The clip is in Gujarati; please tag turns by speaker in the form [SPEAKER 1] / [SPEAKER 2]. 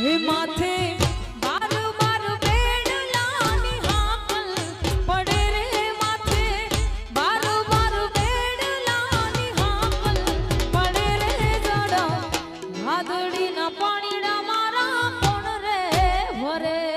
[SPEAKER 1] હે માથે બાર બાર બેડલાની હાકલ પડે રે માથે બાર બાર બેડલાની હાકલ પડે રે જડો ભાદડીના પાણીડા મારા કોણ રે ભરે